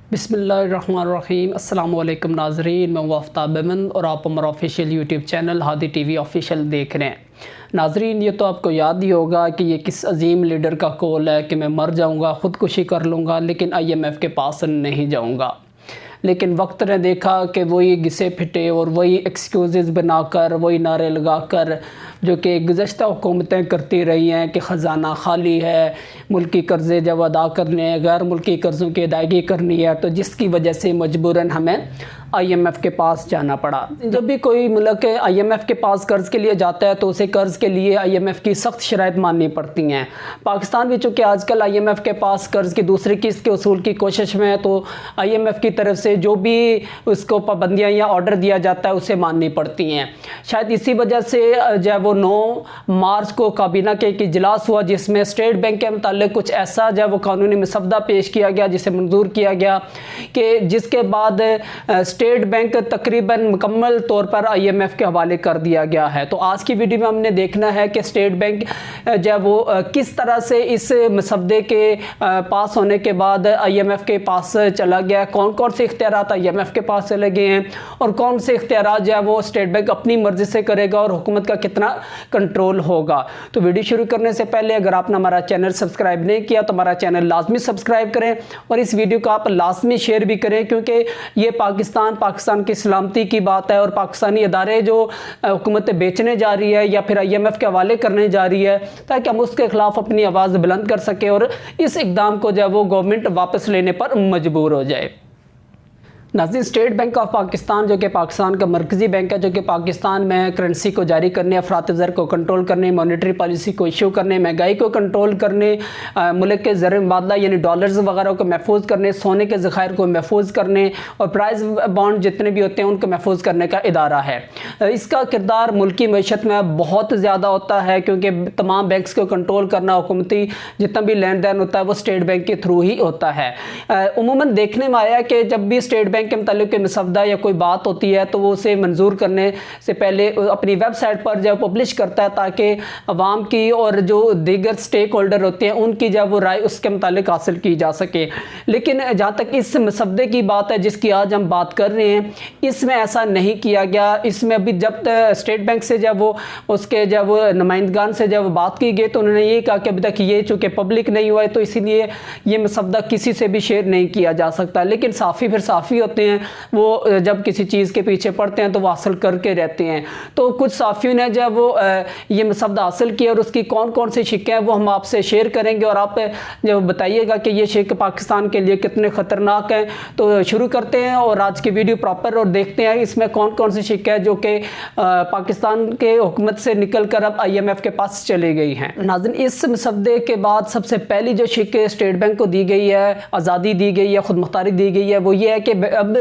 बिस्मिल्लाहिर्रहमानिर्रहीम। अस्सलाम वालेकुम नाज़रीन, मैं आफ्ताब अमन और आप हमारा official YouTube channel Hadi TV official देख रहे हैं। नाज़रीन, ये तो आपको याद ही होगा कि ये किस अजीम लीडर का कॉल है कि मैं मर जाऊंगा, ख़ुदकुशी कर लूँगा, लेकिन IMF के पास नहीं जाऊंगा। लेकिन वक्त ने देखा कि वही घिसे फिटे और वही एक्सक्यूज़ बनाकर, वही नारे लगाकर जो कि गुज़श्ता हुकूमतें करती रही हैं कि ख़जाना खाली है, मुल्की कर्ज़े जब अदा करने हैं, गैर मुल्की कर्ज़ों की अदायगी करनी है, तो जिसकी वजह से मजबूरन हमें IMF के पास जाना पड़ा। जब भी कोई मुल्क IMF के पास कर्ज़ के लिए जाता है तो उसे कर्ज़ के लिए IMF की सख्त शराइत माननी पड़ती हैं। पाकिस्तान भी चूँकि आजकल IMF के पास कर्ज़ की दूसरी किस्त के वसूल की कोशिश में है, तो IMF की तरफ से जो भी उसको पाबंदियाँ या ऑर्डर दिया जाता है उसे माननी पड़ती हैं। शायद इसी वजह से जो है वो 9 मार्च को काबीना के एक इजलास हुआ जिसमें स्टेट बैंक के मुताल्लिक़ कुछ ऐसा जो है वो कानूनी मसवदा पेश किया गया जिसे मंजूर किया गया कि जिसके बाद स्टेट बैंक तकरीबन मुकम्मल तौर पर IMF के हवाले कर दिया गया है। तो आज की वीडियो में हमने देखना है कि स्टेट बैंक जो है वो किस तरह से इस मसवदे के पास होने के बाद IMF के पास चला गया, कौन कौन से इख्तियारात IMF के पास चले गए हैं और कौन से इख्तियारात जो है वो स्टेट बैंक अपनी मर्ज़ी से करेगा और हुकूमत का कितना कंट्रोल होगा। तो वीडियो शुरू करने से पहले अगर आपने हमारा चैनल सब्सक्राइब नहीं किया तो हमारा चैनल लाजमी सब्सक्राइब करें और इस वीडियो को आप लाजमी शेयर भी करें, क्योंकि ये पाकिस्तान की सलामती की बात है और पाकिस्तानी अदारे जो हुकूमत बेचने जा रही है या फिर IMF के हवाले करने जा रही है, ताकि हम उसके खिलाफ अपनी आवाज़ बुलंद कर सकें और इस इक़दाम को जो है वो गवर्नमेंट वापस लेने पर मजबूर हो जाए। नाज़रीन, स्टेट बैंक ऑफ पाकिस्तान जो कि पाकिस्तान का मरकज़ी बैंक है, जो कि पाकिस्तान में करेंसी को जारी करने, अफरात ज़र को कंट्रोल करने, मॉनेटरी पॉलिसी को इशू करने, महंगाई को कंट्रोल करने, मुल्क के ज़र मुबादला यानी डॉलर्स वगैरह को महफूज करने, सोने के ज़खायर को महफूज करने और प्राइस बॉन्ड जितने भी होते हैं उनको महफूज करने का इदारा है। इसका किरदार मुल्की मईशत में बहुत ज़्यादा होता है, क्योंकि तमाम बैंक्स को कंट्रोल करना, हुकूमती जितना भी लेन देन होता है वो स्टेट बैंक के थ्रू ही होता है। उमूमन देखने में आया कि जब भी स्टेट बैंक के मुताल्लिक़ मसवदा या कोई बात होती है तो वो उसे मंजूर करने से पहले अपनी वेबसाइट पर जब पब्लिश करता है, ताकि अवाम की और जो दीगर स्टेक होल्डर होते हैं उनकी जब वो राय उसके मुताल्लिक़ हासिल की जा सके। लेकिन जहाँ तक इस मसवदे की बात है जिसकी आज हम बात कर रहे हैं, इसमें ऐसा नहीं किया गया। इसमें अभी जब स्टेट बैंक से जब वो उसके जब वो नुमाइंदगान से जब बात की गई तो उन्होंने ये कहा कि अभी तक ये चूँकि पब्लिक नहीं हुआ है तो इसीलिए ये मसवदा किसी से भी शेयर नहीं किया जा सकता। लेकिन साफ़ी फिर साफ़ी होते हैं, वो जब किसी चीज़ के पीछे पड़ते हैं तो वो हासिल करके रहते हैं। तो कुछ साफ़ियों ने जब वो ये मसवदा हासिल किया और उसकी कौन कौन सी शिक्के हैं वो हम आपसे शेयर करेंगे और आप जब बताइएगा कि ये शिक्के पाकिस्तान के लिए कितने ख़तरनाक हैं। तो शुरू करते हैं और आज की वीडियो प्रॉपर और देखते हैं इसमें कौन कौन सी शिक्के हैं जो कि पाकिस्तान के हुकूमत से निकल कर अब IMF के पास चली गई हैं। नाज़रीन, इस मसवदे के बाद सबसे पहली जो शिक्के स्टेट बैंक को दी गई है, आज़ादी दी गई है, खुद मुख्तारी दी गई है, वो ये है कि अब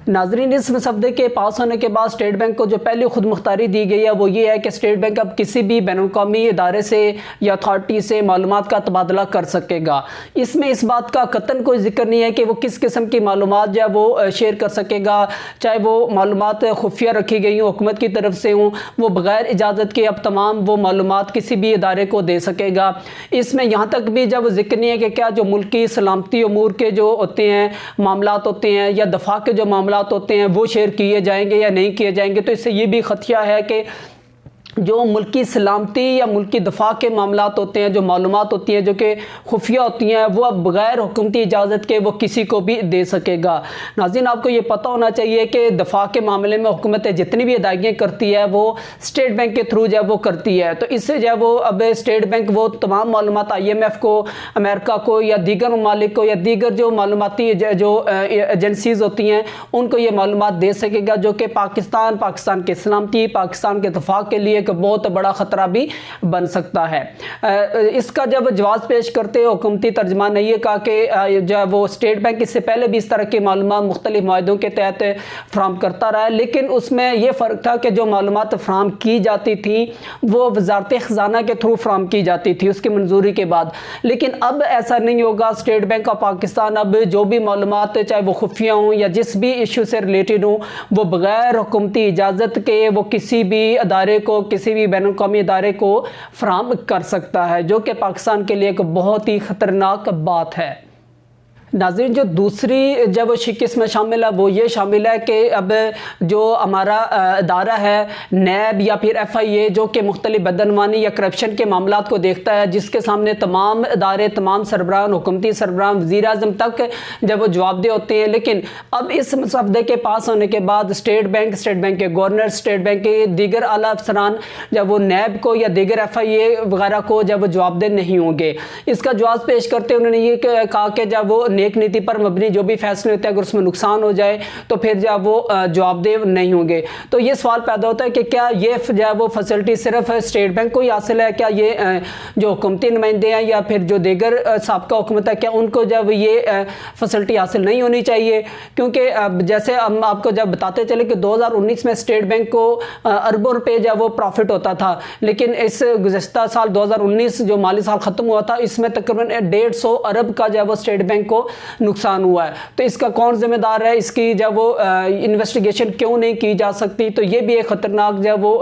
नाज़रीन इस मसवदे के पास होने के बाद स्टेट बैंक को जो पहली खुद मुख्तारी दी गई है वो ये है कि स्टेट बैंक अब किसी भी बैनुल-अक़वामी इदारे से या अथॉरिटी से मालूमात का तबादला कर सकेगा। इसमें इस बात का कतन कोई जिक्र नहीं है कि वो किस किस्म की मालूमात जो है वो शेयर कर सकेगा, चाहे वो मालूमात खुफिया रखी गई हों, हुकूमत की तरफ से हों, वो बग़ैर इजाज़त के अब तमाम वो मालूमात किसी भी इदारे को दे सकेगा। इसमें यहाँ तक भी जब जिक्र नहीं है कि क्या जो मुल्की सलामती उमूर के जो होते हैं मामलात होते हैं या दफ़ा के जो मामलात होते हैं वो शेयर किए जाएंगे या नहीं किए जाएंगे। तो इससे ये भी खदशा है कि जो मुल्की सलामती या मुल्की दफ़ा के मामलात होते हैं, जो मालूमात होती हैं जो कि खुफिया होती हैं, वो अब बग़ैर हुकूमती इजाज़त के वो किसी को भी दे सकेगा। नाज़रीन, आपको ये पता होना चाहिए कि दफ़ा के मामले में हुकूमत जितनी भी अदायगियाँ करती है वो स्टेट बैंक के थ्रू जो है वो करती है। तो इससे जो है वो अब स्टेट बैंक वो तमाम मालूमात IMF को, अमेरिका को या दीगर ममालिक को या दीगर जो मालूमाती जो एजेंसीज़ होती हैं उनको ये मालूमात दे सकेगा, जो कि पाकिस्तान की सलामती, पाकिस्तान के दफ़ा के लिए एक बहुत बड़ा ख़तरा भी बन सकता है। इसका जब जवाब पेश करते हुकूमती तर्जमान ने यह कहा कि जो वो स्टेट बैंक इससे पहले भी इस तरह की मालूमात मुख्तलिफ माहिदों के तहत फ्राहम करता रहा है, लेकिन उसमें यह फ़र्क था कि जो मालूमात फ्राहम की जाती थी वो वज़ारत ख़ज़ाना के थ्रू फ्राहम की जाती थी उसकी मंजूरी के बाद। लेकिन अब ऐसा नहीं होगा। स्टेट बैंक ऑफ पाकिस्तान अब जो भी मालूमात चाहे वो खुफिया हों या जिस भी इशू से रिलेटेड हों वो बग़ैर हुकूमती इजाज़त के वो किसी भी अदारे को, किसी भी बैनुल-अक़वामी इदारे को फ्राहम कर सकता है, जो कि पाकिस्तान के लिए एक बहुत ही ख़तरनाक बात है। नाज़रीन, जो दूसरी जब वो शिक इसमें शामिल है वो ये शामिल है कि अब जो हमारा अदारा है नैब या फिर FIA जो कि मुख्तलिफ बदनवानी या करप्शन के मामलात को देखता है, जिसके सामने तमाम अदारे, तमाम सरबराहान, हुकूमती सरबराहान, वज़ीर-ए-आज़म तक जब वो जवाबदेह होते हैं। लेकिन अब इस मसवदे के पास होने के बाद स्टेट बैंक के गवर्नर, स्टेट बैंक के दीगर आला अफसरान जब वो नैब को या दीगर FIA वगैरह को जब वो जवाबदेह नहीं होंगे, इसका जवाब पेश करते उन्होंने ये कहा कि जब वो नेक नीति पर मबनी जो भी फैसले होते हैं अगर उसमें नुकसान हो जाए तो फिर जब वो जवाबदेह नहीं होंगे। तो ये सवाल पैदा होता है कि क्या ये जो है वो फैसिलिटी सिर्फ स्टेट बैंक को ही हासिल है, क्या ये जो हुकूमती नुमाइंदे हैं या फिर जो दीगर साबका हुकूमत है क्या उनको जब ये फैसिलिटी हासिल नहीं होनी चाहिए? क्योंकि जैसे हम आपको जब बताते चले कि 2019 में स्टेट बैंक को अरबों रुपये जब वो प्रॉफिट होता था, लेकिन इस गुज़श्ता साल 2019 जो माली साल ख़त्म हुआ था इसमें तकरीबन 150 अरब का जब वो स्टेट बैंक को नुकसान हुआ है। तो इसका कौन जिम्मेदार है? इसकी जब वो इन्वेस्टिगेशन क्यों नहीं की जा सकती? तो ये भी एक ख़तरनाक जब वो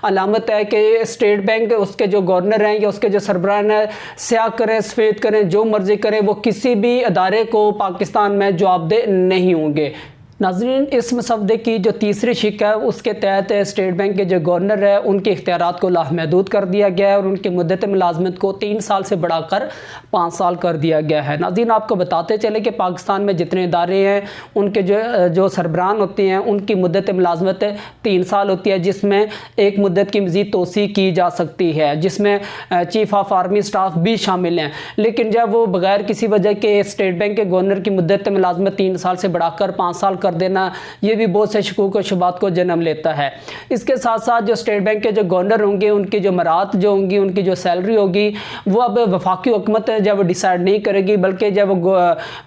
अलामत है कि स्टेट बैंक उसके जो गवर्नर हैं या उसके जो सरबराहान हैं स्याह करें, सफ़ेद करें, जो मर्जी करें, वो किसी भी अदारे को पाकिस्तान में जवाबदेह नहीं होंगे। नाज़रीन, इस मसवदे की जो तीसरी शिक है उसके तहत स्टेट बैंक के जो गवर्नर है उनके इख्तियारात को लामहदूद कर दिया गया है और उनकी मुद्दत मुलाजमत को 3 साल से बढ़ाकर 5 साल कर दिया गया है। नाज़रीन, आपको बताते चले कि पाकिस्तान में जितने इदारे हैं उनके जो सरबराहान होते हैं उनकी मुद्दत मुलाजमत 3 साल होती है, जिसमें एक मुद्दत की मज़ीद तोसी की जा सकती है, जिसमें चीफ ऑफ आर्मी स्टाफ भी शामिल हैं। लेकिन जब वो बगैर किसी वजह के स्टेट बैंक के गवर्नर की मुद्दत मुलाजमत 3 साल से बढ़ाकर 5 साल कर देना, ये भी बहुत से शकूक और शुबात को जन्म लेता है। इसके साथ साथ जो स्टेट बैंक के जो गवर्नर होंगे उनकी जो मरात जो होंगी, उनकी जो सैलरी होगी वो अब वफाकी हुकूमत जब डिसाइड नहीं करेगी, बल्कि जब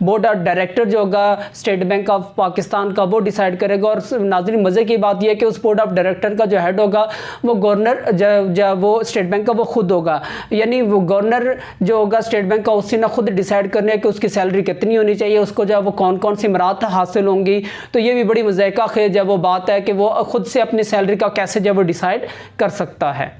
बोर्ड ऑफ डायरेक्टर जो होगा स्टेट बैंक ऑफ पाकिस्तान का वो डिसाइड करेगा। और नाज़रीन, मज़े की बात यह है कि उस बोर्ड ऑफ डायरेक्टर का जो हेड होगा वो गवर्नर जब वो स्टेट बैंक का वो खुद होगा, यानी वो गवर्नर जो होगा स्टेट बैंक का उसी ने खुद डिसाइड करना है कि उसकी सैलरी कितनी होनी चाहिए, उसको जब वो कौन कौन सी मरात हासिल होंगी। तो ये भी बड़ी मज़ाक़ा खेज जब वो बात है कि वो खुद से अपनी सैलरी का कैसे जब वो डिसाइड कर सकता है।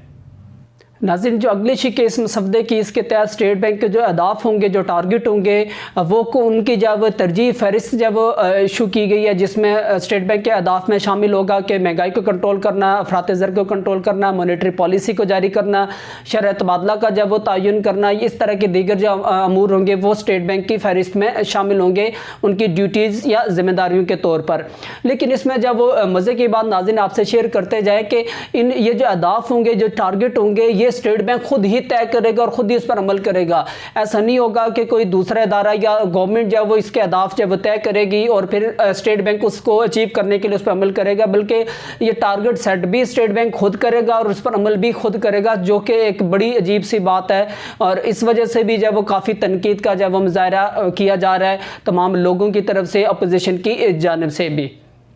नाज़रीन, जो अगली शिक इस मसवदे की, इसके तहत स्टेट बैंक के जो अहदाफ होंगे, जो टारगेट होंगे, वो को उनकी जब तरजीह फहरिस्त जब इशू की गई है, जिसमें स्टेट बैंक के अहदाफ में शामिल होगा कि महंगाई को कंट्रोल करना, अफरात ज़र को कंट्रोल करना, मॉनेटरी पॉलिसी को जारी करना, शरह तबादला का जब वो तयन करना, इस तरह के दीगर जो अमूर होंगे वो स्टेट बैंक की फहरिस्त में शामिल होंगे उनकी ड्यूटीज़ या जिम्मेदारियों के तौर पर। लेकिन इसमें जब वो मज़े की बात नाज़रीन आपसे शेयर करते जाए कि ये जो अहदाफ होंगे, जो टारगेट होंगे, ये स्टेट बैंक खुद ही तय करेगा और खुद ही इस पर अमल करेगा। ऐसा नहीं होगा कि कोई दूसरा इदारा या गवर्नमेंट जो वो इसके अहदाफ जब तय करेगी और फिर स्टेट बैंक उसको अचीव करने के लिए उस पर अमल करेगा, बल्कि ये टारगेट सेट भी स्टेट बैंक खुद करेगा और उस पर अमल भी खुद करेगा, जो कि एक बड़ी अजीब सी बात है। और इस वजह से भी जब वो काफ़ी तनकीद का जब वो मुजाहरा किया जा रहा है तमाम लोगों की तरफ से, अपोजिशन की जानिब से भी।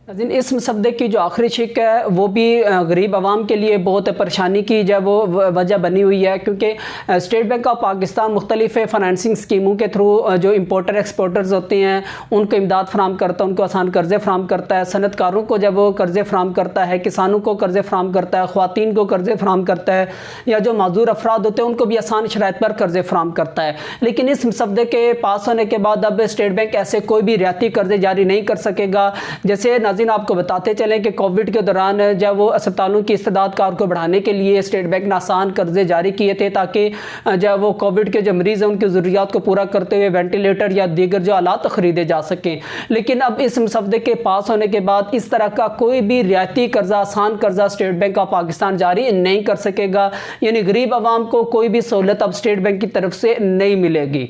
इस मसवदे की जो आखिरी शिक है वो भी गरीब आवाम के लिए बहुत परेशानी की जब वो वजह बनी हुई है, क्योंकि स्टेट बैंक ऑफ पाकिस्तान मुख्तलिफ फ़ाइनेंसिंग स्कीमों के थ्रू जो इम्पोर्टर एक्सपोर्टर्स होते हैं उनको इमदाद फराम करता है, उनको आसान कर्ज़े फराम करता है, सनतकारों को जब वो कर्ज़े फराम करता है, किसानों को कर्ज़े फराम करता है, ख़वातीन को कर्ज़े फराम करता है, या जो माजूर अफराद होते हैं उनको भी आसान शराइत पर कर्ज़े फराम करता है। लेकिन इस मसवदे के पास होने के बाद अब स्टेट बैंक ऐसे कोई भी रियाती कर्ज़े जारी नहीं कर सकेगा। जैसे आपको बताते चलें कि कोविड के दौरान जब वो अस्पतालों की इस्तेदाद कार को बढ़ाने के लिए स्टेट बैंक ने आसान कर्जे जारी किए थे, ताकि जब वो कोविड के जो मरीज़ हैं उनकी ज़रूरियात को पूरा करते हुए वेंटिलेटर या दीगर जो आलात ख़रीदे जा सकें। लेकिन अब इस मसवदे के पास होने के बाद इस तरह का कोई भी रियायती कर्जा, आसान कर्जा स्टेट बैंक ऑफ पाकिस्तान जारी नहीं कर सकेगा, यानी गरीब आवाम को कोई भी सहूलत अब स्टेट बैंक की तरफ से नहीं मिलेगी।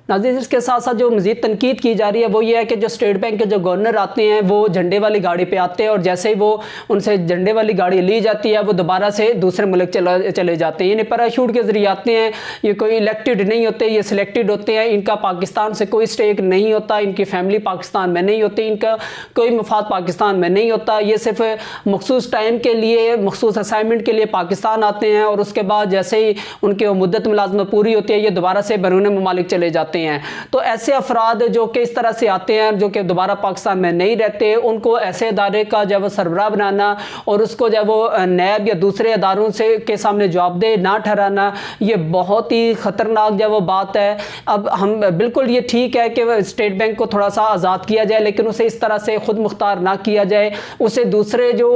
नाज़रीन, इसके साथ साथ जो मज़ीद तनकीद की जा रही है वो ये है कि जो स्टेट बैंक के जो गवर्नर आते हैं वो झंडे वाली गाड़ी पे आते हैं और जैसे ही वो उनसे झंडे वाली गाड़ी ली जाती है वो दोबारा से दूसरे मुल्क चले जाते हैं, यानी पैराशूट के ज़रिए आते हैं। ये कोई इलेक्टेड नहीं होते, ये सिलेक्टेड होते हैं। इनका पाकिस्तान से कोई स्टेक नहीं होता, इनकी फैमिली पाकिस्तान में नहीं होती, इनका कोई मफाद पाकिस्तान में नहीं होता। ये सिर्फ मखसूस टाइम के लिए, मखसूस असाइनमेंट के लिए पाकिस्तान आते हैं और उसके बाद जैसे ही उनकी मुद्दत मुलाजमत पूरी होती है ये दोबारा से बैरून ममालिक चले जाते हैं। जाते हैं। तो ऐसे अफराद जो कि इस तरह से आते हैं, जो कि दोबारा पाकिस्तान में नहीं रहते, उनको ऐसे इदारे का जब वो सरबराह बनाना और उसको जब वो नैब या दूसरे इदारों से के सामने जवाबदेह ना ठहराना, ये बहुत ही ख़तरनाक जब वो बात है। अब हम बिल्कुल ये ठीक है कि स्टेट बैंक को थोड़ा सा आज़ाद किया जाए, लेकिन उसे इस तरह से खुद मुख्तार ना किया जाए, उसे दूसरे जो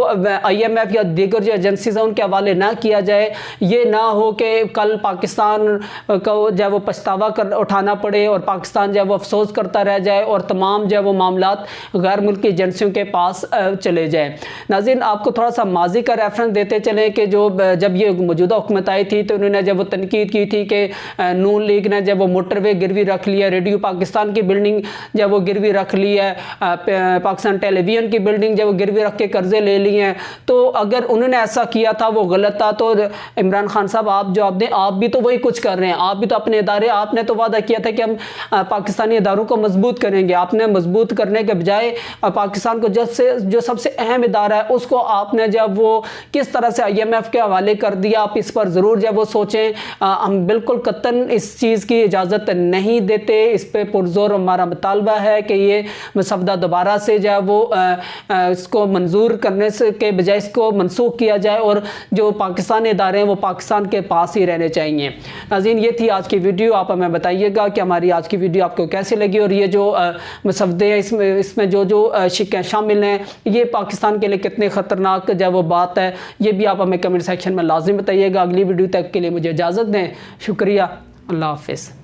IMF या दीगर जो एजेंसीज हैं उनके हवाले ना किया जाए। ये ना हो कि कल पाकिस्तान को जब वो पछतावा कर उठाना पड़े और पाकिस्तान जब वो अफसोस करता रह जाए और तमाम जब वो मामलात गैर मुल्की एजेंसियों के पास चले जाए। नाज़रीन, आपको थोड़ा सा माजी का रेफरेंस देते चलें कि जो जब ये मौजूदा हुकूमत आई थी तो उन्होंने जब वो तनकीद की थी कि नून लीग ने जब वो मोटरवे गिरवी रख लिया, रेडियो पाकिस्तान की बिल्डिंग जब वो गिरवी रख ली है, पाकिस्तान टेलीविज़न की बिल्डिंग जब वो गिरवी रख के कर्जे ले लिए हैं, तो अगर उन्होंने ऐसा किया था वो गलत था। तो इमरान खान साहब आप जवाब दें, आप भी तो वही कुछ कर रहे हैं। आप भी तो अपने इदारे, आपने तो वादा किया था कि हम पाकिस्तानी इदारों को मजबूत करेंगे। आपने मजबूत करने के बजाय पाकिस्तान को जो सबसे अहम इदारा है उसको आपने जब वो किस तरह से IMF के हवाले कर दिया, आप इस पर ज़रूर जब वो सोचें। हम बिल्कुल कतन इस चीज़ की इजाज़त नहीं देते। इस पर पुरजोर हमारा मुतालबा है कि ये मसवदा दोबारा से जब वो इसको मंजूर करने से के बजाय इसको मनसूख किया जाए और जो पाकिस्तानी इदारे हैं वो पाकिस्तान के पास ही रहने चाहिए। नाज़रीन, ये थी आज की वीडियो। आप हमें बताइएगा कि हमारी आज की वीडियो आपको कैसी लगी और ये जो मसवदे हैं इसमें जो शिक्कें शामिल हैं ये पाकिस्तान के लिए कितने ख़तरनाक जब वो बात है, ये भी आप हमें कमेंट सेक्शन में लाजिम बताइएगा। अगली वीडियो तक के लिए मुझे इजाज़त दें। शुक्रिया। अल्लाह हाफ़िज़।